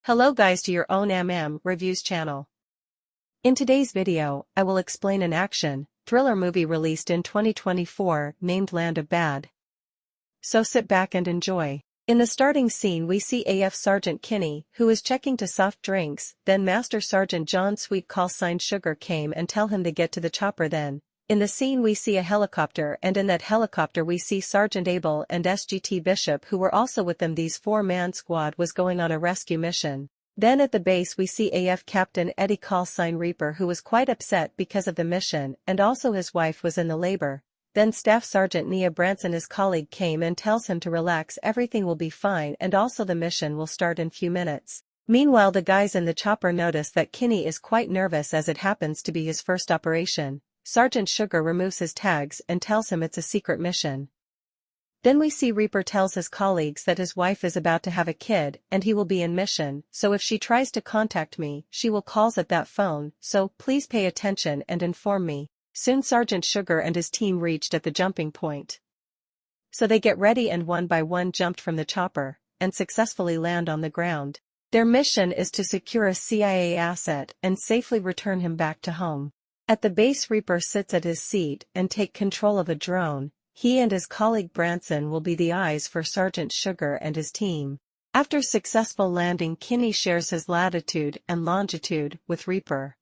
Hello guys to your own reviews channel. In today's video, I will explain an action, thriller movie released in 2024 named Land of Bad. So sit back and enjoy. In the starting scene we see AF Sergeant Kinney, who is checking to soft drinks, then Master Sergeant John Sweet call sign Sugar came and tell him to get to the chopper then. In the scene we see a helicopter and in that helicopter we see Sergeant Abel and SGT Bishop who were also with them. These four-man squad was going on a rescue mission. Then at the base we see AF Captain Eddie call sign Reaper who was quite upset because of the mission and also his wife was in the labor. Then Staff Sergeant Nia Branson his colleague came and tells him to relax, everything will be fine and also the mission will start in few minutes. Meanwhile the guys in the chopper notice that Kinney is quite nervous as it happens to be his first operation. Sergeant Sugar removes his tags and tells him it's a secret mission. Then we see Reaper tells his colleagues that his wife is about to have a kid and he will be in mission, so if she tries to contact me, she will calls at that phone, so please pay attention and inform me. Soon Sergeant Sugar and his team reached at the jumping point. So they get ready and one by one jumped from the chopper and successfully land on the ground. Their mission is to secure a CIA asset and safely return him back to home. At the base Reaper sits at his seat and take control of a drone. He and his colleague Branson will be the eyes for Sergeant Sugar and his team. After successful landing Kinney shares his latitude and longitude with Reaper.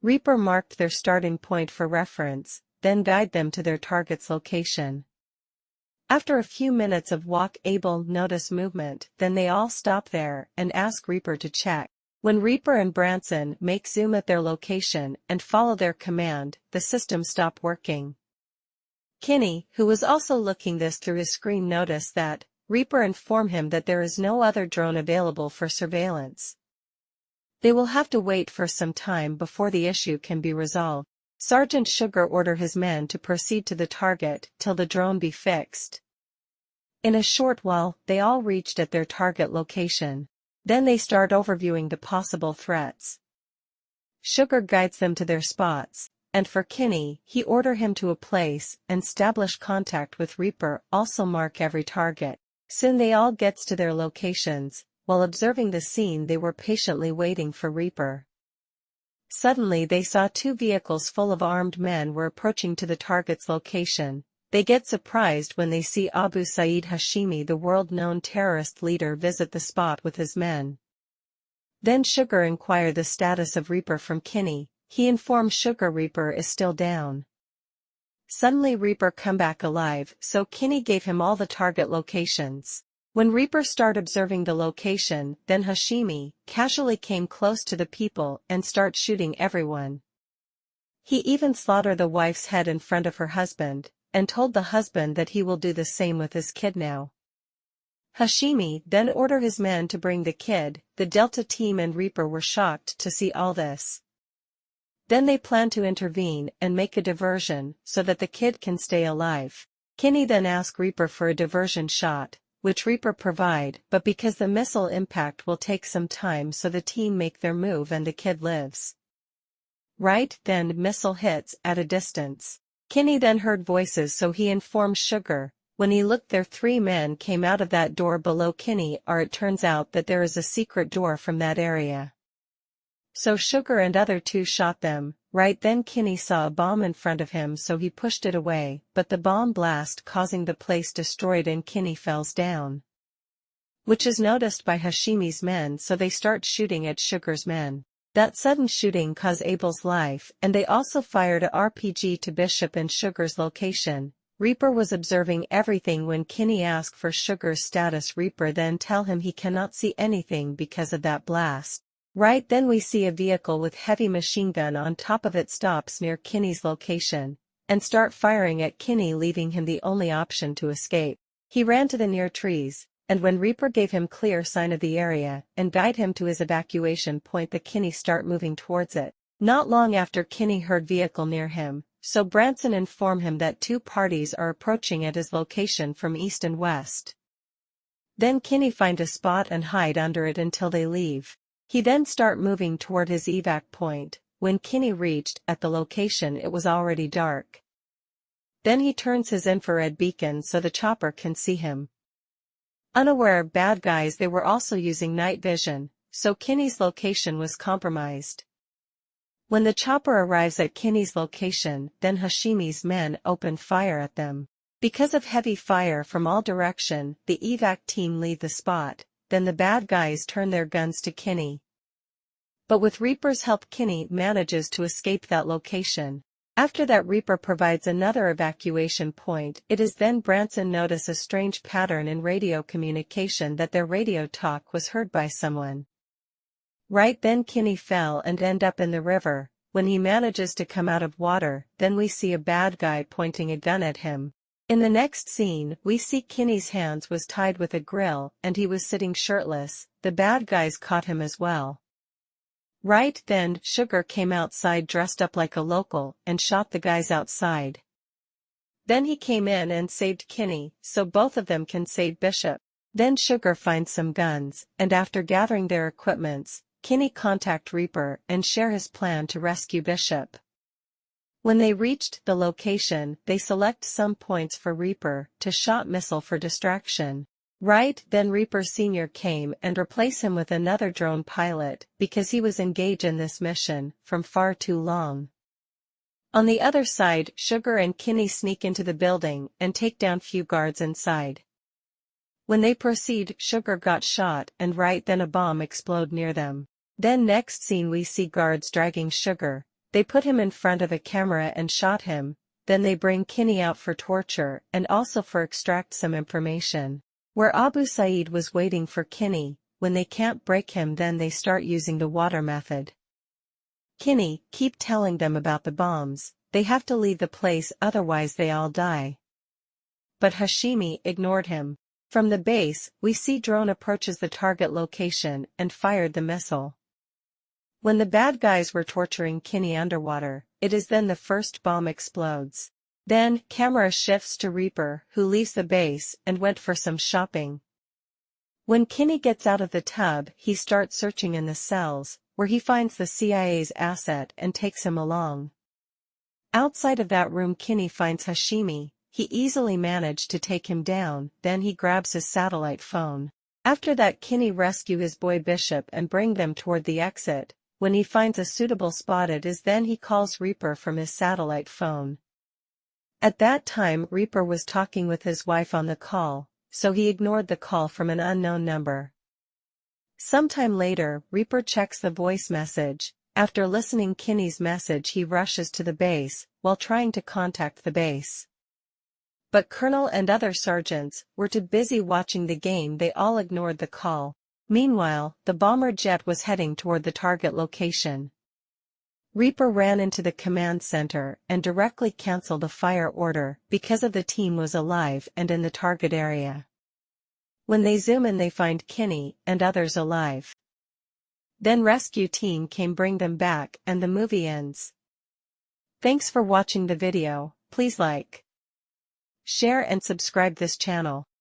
Reaper marked their starting point for reference, then guide them to their target's location. After a few minutes of walk Abel notice movement, then they all stop there and ask Reaper to check. When Reaper and Branson make zoom at their location and follow their command, the system stopped working. Kinney, who was also looking this through his screen, noticed that Reaper informed him that there is no other drone available for surveillance. They will have to wait for some time before the issue can be resolved. Sergeant Sugar ordered his men to proceed to the target till the drone be fixed. In a short while, they all reached at their target location. Then they start overviewing the possible threats. Sugar guides them to their spots, and for Kinney, he order him to a place and establish contact with Reaper, also mark every target. Soon they all gets to their locations. While observing the scene they were patiently waiting for Reaper. Suddenly they saw two vehicles full of armed men were approaching to the target's location. They get surprised when they see Abu Saeed Hashimi, the world-known terrorist leader, visit the spot with his men. Then Sugar inquired the status of Reaper from Kinney. He informed Sugar Reaper is still down. Suddenly Reaper come back alive, so Kinney gave him all the target locations. When Reaper started observing the location, then Hashimi casually came close to the people and start shooting everyone. He even slaughtered the wife's head in front of her husband, and told the husband that he will do the same with his kid now. Hashimi then ordered his men to bring the kid. The Delta team and Reaper were shocked to see all this. Then they plan to intervene and make a diversion so that the kid can stay alive. Kinney then asked Reaper for a diversion shot, which Reaper provide, but because the missile impact will take some time, so the team make their move and the kid lives. Right then missile hits at a distance. Kinney then heard voices, so he informed Sugar. When he looked there, three men came out of that door below Kinney, or it turns out that there is a secret door from that area. So Sugar and other two shot them. Right then Kinney saw a bomb in front of him, so he pushed it away, but the bomb blast causing the place destroyed and Kinney falls down. Which is noticed by Hashimi's men, so they start shooting at Sugar's men. That sudden shooting caused Abel's life, and they also fired a RPG to Bishop and Sugar's location. Reaper was observing everything when Kinney asked for Sugar's status. Reaper then tell him he cannot see anything because of that blast. Right then we see a vehicle with heavy machine gun on top of it stops near Kinney's location, and start firing at Kinney, leaving him the only option to escape. He ran to the near trees, and when Reaper gave him clear sign of the area and guide him to his evacuation point, the Kinney start moving towards it. Not long after Kinney heard vehicle near him, so Branson informed him that two parties are approaching at his location from east and west. Then Kinney find a spot and hide under it until they leave. He then start moving toward his evac point. When Kinney reached at the location it was already dark. Then he turns his infrared beacon so the chopper can see him. Unaware of bad guys, they were also using night vision, so Kinney's location was compromised. When the chopper arrives at Kinney's location, then Hashimi's men open fire at them. Because of heavy fire from all direction, the evac team leave the spot, then the bad guys turn their guns to Kinney. But with Reaper's help, Kinney manages to escape that location. After that, Reaper provides another evacuation point. It is then Branson notices a strange pattern in radio communication, that their radio talk was heard by someone. Right then Kinney fell and end up in the river. When he manages to come out of water, then we see a bad guy pointing a gun at him. In the next scene, we see Kinney's hands was tied with a grill and he was sitting shirtless. The bad guys caught him as well. Right then, Sugar came outside dressed up like a local and shot the guys outside. Then he came in and saved Kinney, so both of them can save Bishop. Then Sugar finds some guns, and after gathering their equipments, Kinney contact Reaper and share his plan to rescue Bishop. When they reached the location, they select some points for Reaper to shot missile for distraction. Right then Reaper Sr. came and replaced him with another drone pilot because he was engaged in this mission from far too long. On the other side, Sugar and Kinney sneak into the building and take down few guards inside. When they proceed, Sugar got shot and right then a bomb explode near them. Then next scene we see guards dragging Sugar. They put him in front of a camera and shot him. Then they bring Kinney out for torture and also for extract some information. Where Abu Said was waiting for Kinney. When they can't break him, then they start using the water method. Kinney keep telling them about the bombs. They have to leave the place, otherwise they all die. But Hashimi ignored him. From the base, we see drone approaches the target location and fired the missile. When the bad guys were torturing Kinney underwater, it is then the first bomb explodes. Then, camera shifts to Reaper, who leaves the base and went for some shopping. When Kinney gets out of the tub, he starts searching in the cells, where he finds the CIA's asset and takes him along. Outside of that room, Kinney finds Hashimi. He easily managed to take him down, then he grabs his satellite phone. After that, Kinney rescue his boy Bishop and bring them toward the exit. When he finds a suitable spot, it is then he calls Reaper from his satellite phone. At that time, Reaper was talking with his wife on the call, so he ignored the call from an unknown number. Sometime later, Reaper checks the voice message. After listening Kinney's message, he rushes to the base, while trying to contact the base. But Colonel and other sergeants were too busy watching the game, they all ignored the call. Meanwhile, the bomber jet was heading toward the target location. Reaper ran into the command center and directly canceled a fire order because of the team was alive and in the target area. When they zoom in, they find Kinney and others alive. Then rescue team came bring them back and the movie ends. Thanks for watching the video. Please like, share and subscribe this channel.